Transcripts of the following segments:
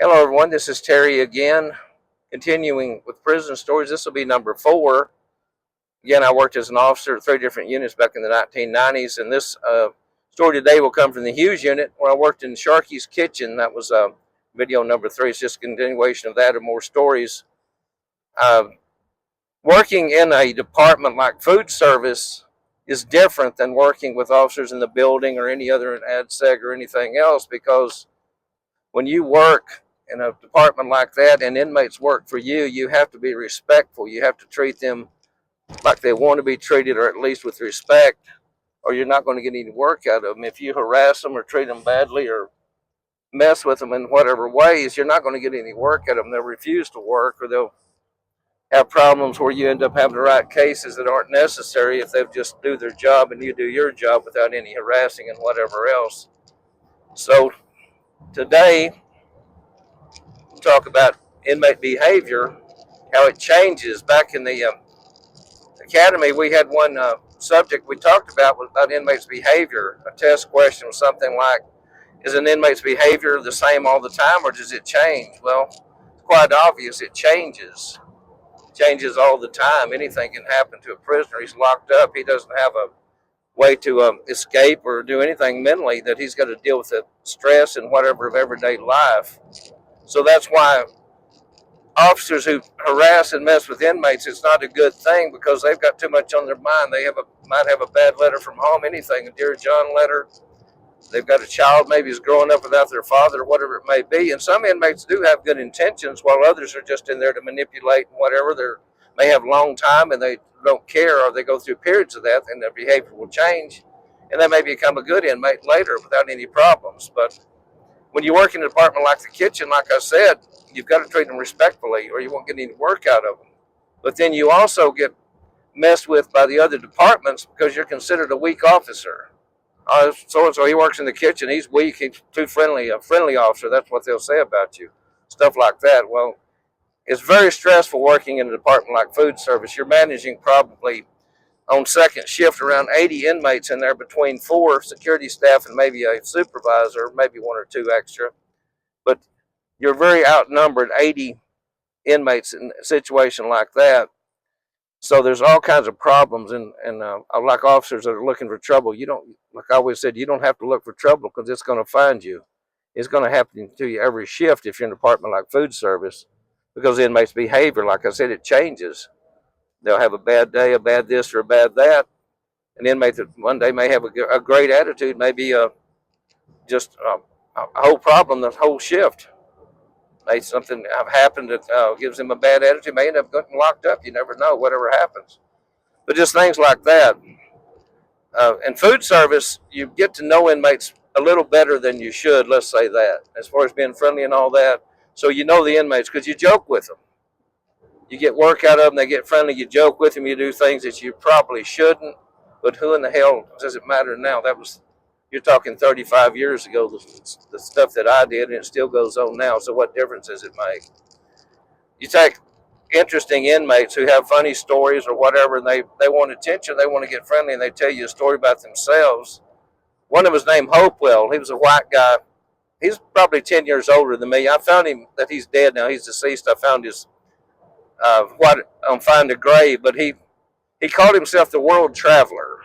Hello, everyone. This is Terry again, continuing with prison stories. This will be number 4. Again, I worked as an officer at 3 different units back in the 1990s, and this story today will come from the Hughes unit, where I worked in Sharky's kitchen. That was video number 3. It's just a continuation of that and more stories. Uh, Working in a department like food service is different than working with officers in the building or any other ADSEG or anything else, because when you work in a department like that and inmates work for you, you have to be respectful. You have to treat them like they want to be treated, or at least with respect, or you're not going to get any work out of them. If you harass them or treat them badly or mess with them in whatever ways, you're not going to get any work out of them. They'll refuse to work, or they'll have problems where you end up having to write cases that aren't necessary if they just do their job and you do your job without any harassing and whatever else. So today, we'll talk about inmate behavior, how it changes. Back in the academy, we had one subject we talked about was about inmates' behavior. A test question was something like, is an inmate's behavior the same all the time, or does it change? Well, it's quite obvious it changes. It changes all the time. Anything can happen to a prisoner. He's locked up. He doesn't have a way to escape or do anything mentally, that he's got to deal with the stress and whatever of everyday life. So that's why officers who harass and mess with inmates, it's not a good thing, because they've got too much on their mind. They might have a bad letter from home, anything, a Dear John letter. They've got a child maybe is growing up without their father, or whatever it may be. And some inmates do have good intentions, while others are just in there to manipulate and whatever. They may have long time and they don't care, or they go through periods of that and their behavior will change, and they may become a good inmate later without any problems. But when you work in a department like the kitchen, like I said, you've got to treat them respectfully, or you won't get any work out of them. But then you also get messed with by the other departments because you're considered a weak officer. So and so, he works in the kitchen, he's weak, he's too friendly, a friendly officer. That's what they'll say about you, stuff like that. Well, it's very stressful working in a department like food service. You're managing probably on second shift around 80 inmates in there, between 4 security staff and maybe a supervisor, maybe 1 or 2 extra. But you're very outnumbered, 80 inmates in a situation like that. So there's all kinds of problems, and like officers that are looking for trouble, you don't, like I always said, you don't have to look for trouble, because it's going to find you. It's going to happen to you every shift if you're in a department like food service, because the inmates' behavior, like I said, it changes. They'll have a bad day, a bad this or a bad that. An inmate that one day may have a great attitude, maybe just a whole problem the whole shift. May something have happened that gives him a bad attitude, may end up getting locked up. You never know, whatever happens. But just things like that. In food service, you get to know inmates a little better than you should, let's say that, as far as being friendly and all that. So you know the inmates because you joke with them. You get work out of them, they get friendly, you joke with them, you do things that you probably shouldn't. But who in the hell does it matter now? You're talking 35 years ago, the stuff that I did, and it still goes on now. So what difference does it make? You take interesting inmates who have funny stories or whatever, and they want attention, they want to get friendly, and they tell you a story about themselves. One of them was named Hopewell. He was a white guy. He's probably 10 years older than me. I found him, that he's dead now. He's deceased. I found his Find a Grave, but he called himself the World Traveler.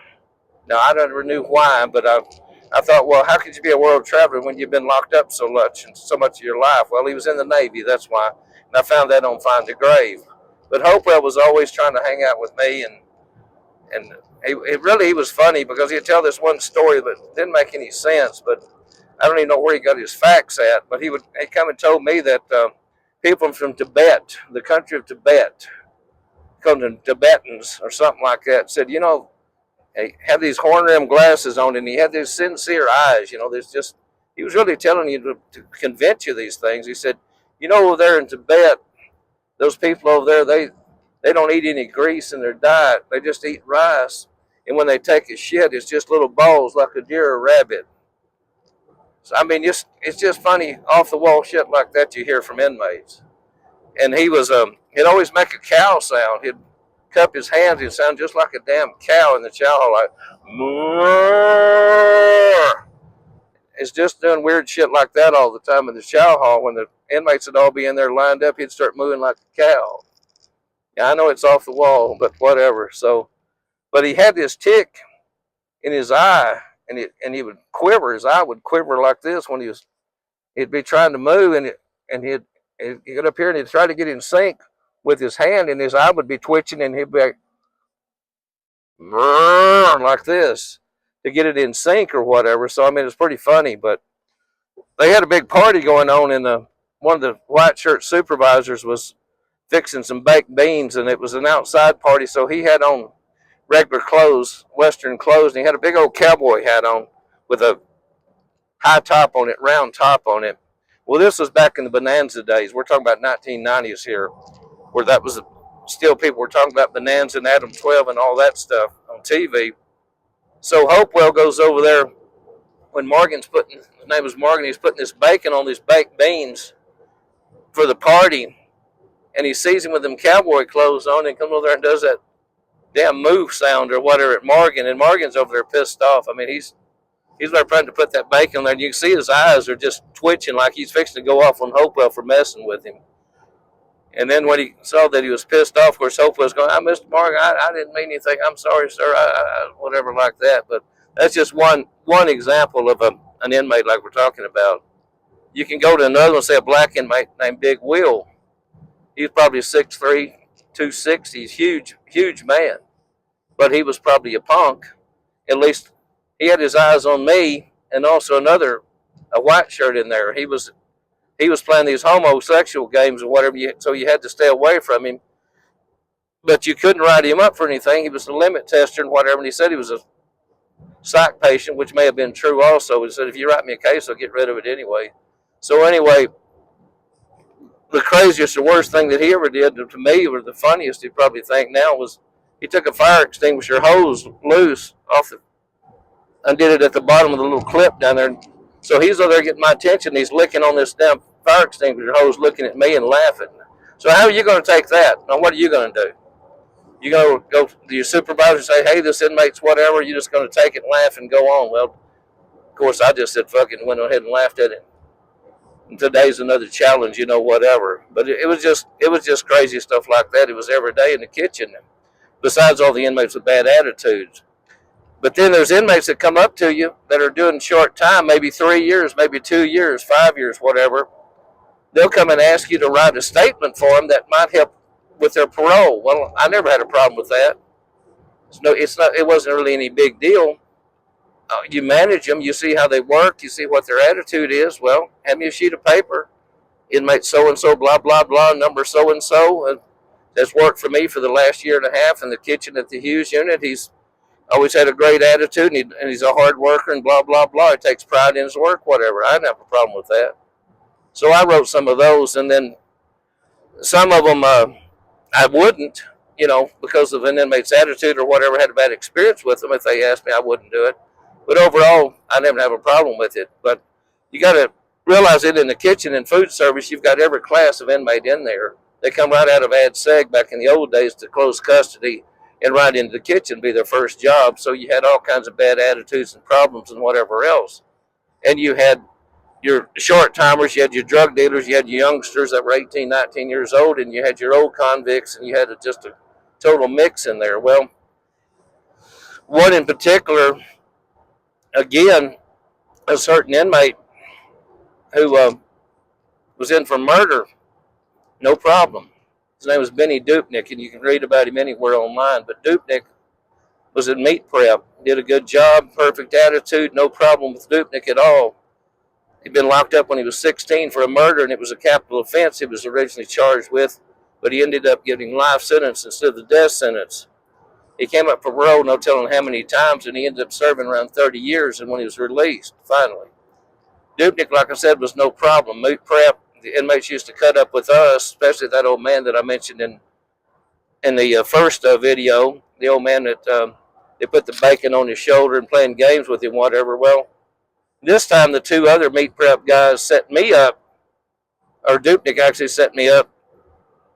Now, I never knew why, but I thought, well, how could you be a world traveler when you've been locked up so much and so much of your life? Well, he was in the Navy, that's why. And I found that on Find a Grave. But Hopewell was always trying to hang out with me, and he was funny, because he'd tell this one story that didn't make any sense, but I don't even know where he got his facts at. But he come and told me that people from Tibet, the country of Tibet, called them Tibetans or something like that, said, he had these horn-rimmed glasses on, and he had these sincere eyes. He was really telling you to convince you these things. He said, over there in Tibet, those people over there, they don't eat any grease in their diet. They just eat rice. And when they take a shit, it's just little balls like a deer or rabbit. So, I mean, it's just funny, off-the-wall shit like that you hear from inmates. And he'd always make a cow sound. He'd cup his hands, he'd sound just like a damn cow in the chow hall, like, is just doing weird shit like that all the time in the chow hall. When the inmates would all be in there lined up, he'd start moving like a cow. Yeah, I know it's off the wall, but whatever. So, but he had this tick in his eye, and he would quiver. His eye would quiver like this when he'd be trying to move, and he'd get up here and he'd try to get in sync with his hand, and his eye would be twitching, and he'd be like this to get it in sync or whatever. So I mean, it's pretty funny. But they had a big party going on, and one of the white shirt supervisors was fixing some baked beans, and it was an outside party, so he had on regular clothes, Western clothes, and he had a big old cowboy hat on with a high top on it, round top on it. Well, this was back in the Bonanza days. We're talking about 1990s here, where that was still people were talking about Bonanza and Adam 12 and all that stuff on TV. So Hopewell goes over there when Morgan's his name was Morgan, he's putting this bacon on these baked beans for the party, and he sees him with them cowboy clothes on, and comes over there and does that damn move sound or whatever at Morgan, and Morgan's over there pissed off. I mean, he's there trying to put that bacon there, and you can see his eyes are just twitching like he's fixing to go off on Hopewell for messing with him. And then when he saw that he was pissed off, of course, Hopewell's going, Mr. Morgan, I didn't mean anything. I'm sorry, sir, whatever like that. But that's just one example of an inmate like we're talking about. You can go to another one, say a black inmate named Big Will. He's probably 6'3", 260. He's huge man. But he was probably a punk. At least he had his eyes on me and also a white shirt in there. He was playing these homosexual games or whatever, so you had to stay away from him. But you couldn't write him up for anything. He was a limit tester and whatever, and he said he was a psych patient, which may have been true also. He said, if you write me a case, I'll get rid of it anyway. So anyway, the craziest or worst thing that he ever did to me, or the funniest he'd probably think now, was he took a fire extinguisher hose loose and did it at the bottom of the little clip down there. So he's over there getting my attention. He's licking on this damn fire extinguisher hose, looking at me and laughing. So how are you going to take that? Now, what are you going to do? You going to go to your supervisor and say, hey, this inmate's whatever? You're just going to take it and laugh and go on? Well, of course, I just said, fuck it, and went ahead and laughed at it. And today's another challenge, whatever. But it was just crazy stuff like that. It was every day in the kitchen, besides all the inmates with bad attitudes. But then there's inmates that come up to you that are doing short time, maybe 3 years, maybe 2 years, 5 years, whatever. They'll come and ask you to write a statement for them that might help with their parole. Well, I never had a problem with that. It wasn't really any big deal. You manage them, you see how they work, you see what their attitude is. Well, hand me a sheet of paper. Inmate so-and-so, blah, blah, blah, number so-and-so. That's worked for me for the last year and a half in the kitchen at the Hughes unit. He's always had a great attitude, and he's a hard worker, and blah, blah, blah. He takes pride in his work, whatever. I didn't have a problem with that. So I wrote some of those, and then some of them I wouldn't, because of an inmate's attitude or whatever, had a bad experience with them. If they asked me, I wouldn't do it. But overall, I never have a problem with it. But you got to realize that in the kitchen and food service, you've got every class of inmate in there. They come right out of ad seg back in the old days to close custody and right into the kitchen, be their first job. So you had all kinds of bad attitudes and problems and whatever else. And you had your short timers, you had your drug dealers, you had your youngsters that were 18, 19 years old, and you had your old convicts, and you had just a total mix in there. Well, one in particular, again, a certain inmate who was in for murder, no problem. His name was Benny Dupnick, and you can read about him anywhere online. But Dupnick was in meat prep, did a good job, perfect attitude, no problem with Dupnick at all. He'd been locked up when he was 16 for a murder, and it was a capital offense he was originally charged with, but he ended up getting life sentence instead of the death sentence. He came up for parole, no telling how many times, and he ended up serving around 30 years, and when he was released, finally. Dupnick, like I said, was no problem. Meat prep, the inmates used to cut up with us, especially that old man that I mentioned in the first video, the old man that they put the bacon on his shoulder and playing games with him, whatever. Well, this time the two other meat prep guys set me up, or Dupnick actually set me up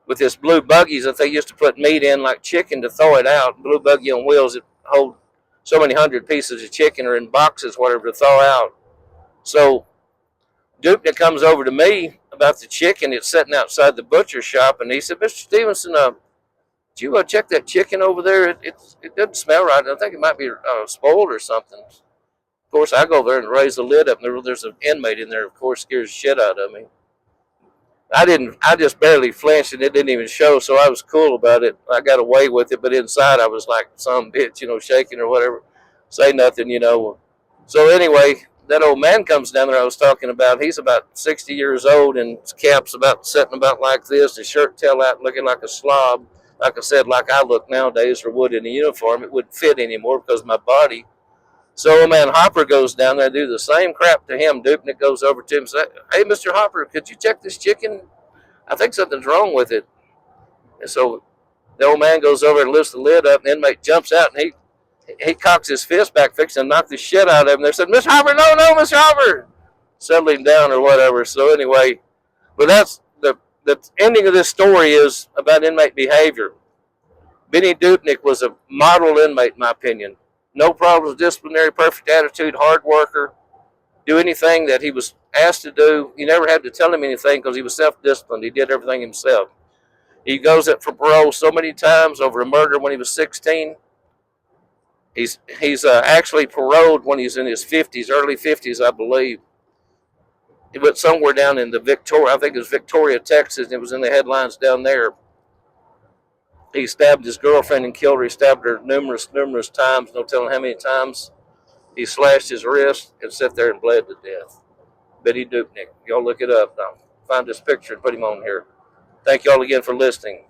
with this blue buggies that they used to put meat in like chicken to thaw it out. Blue buggy on wheels that hold so many hundred pieces of chicken or in boxes, whatever, to thaw out. So Dupnick comes over to me about the chicken. It's sitting outside the butcher shop, and he said, "Mr. Stevenson, did you check that chicken over there? It doesn't smell right. I think it might be spoiled or something." Of course, I go there and raise the lid up, and there's an inmate in there. Of course, scares the shit out of me. I didn't. I just barely flinched, and it didn't even show. So I was cool about it. I got away with it, but inside I was like some bitch, shaking or whatever. Say nothing. So anyway, that old man comes down there I was talking about. He's about 60 years old, and his cap's about sitting about like this. His shirt tail out, looking like a slob. Like I said, like I look nowadays or would in a uniform. It wouldn't fit anymore because of my body. So old man Hopper goes down there and do the same crap to him. Dupnick goes over to him and says, "Hey, Mr. Hopper, could you check this chicken? I think something's wrong with it." And so the old man goes over and lifts the lid up, and the inmate jumps out, and he cocks his fist back, fixing to knock the shit out of him. They said, "Mr. Hopper, no, Mr. Hopper," settling down or whatever. So anyway, but that's the ending of this story is about inmate behavior. Benny Dupnick was a model inmate, in my opinion. No problems, disciplinary, perfect attitude, hard worker. Do anything that he was asked to do. You never had to tell him anything because he was self-disciplined. He did everything himself. He goes up for parole so many times over a murder when he was 16. He's actually paroled when he's in his 50s, early 50s, I believe. He went somewhere down in I think it was Victoria, Texas, and it was in the headlines down there. He stabbed his girlfriend and killed her. He stabbed her numerous times, no telling how many times. He slashed his wrist and sat there and bled to death. Benny Dupnick. Y'all look it up. I'll find this picture and put him on here. Thank y'all again for listening.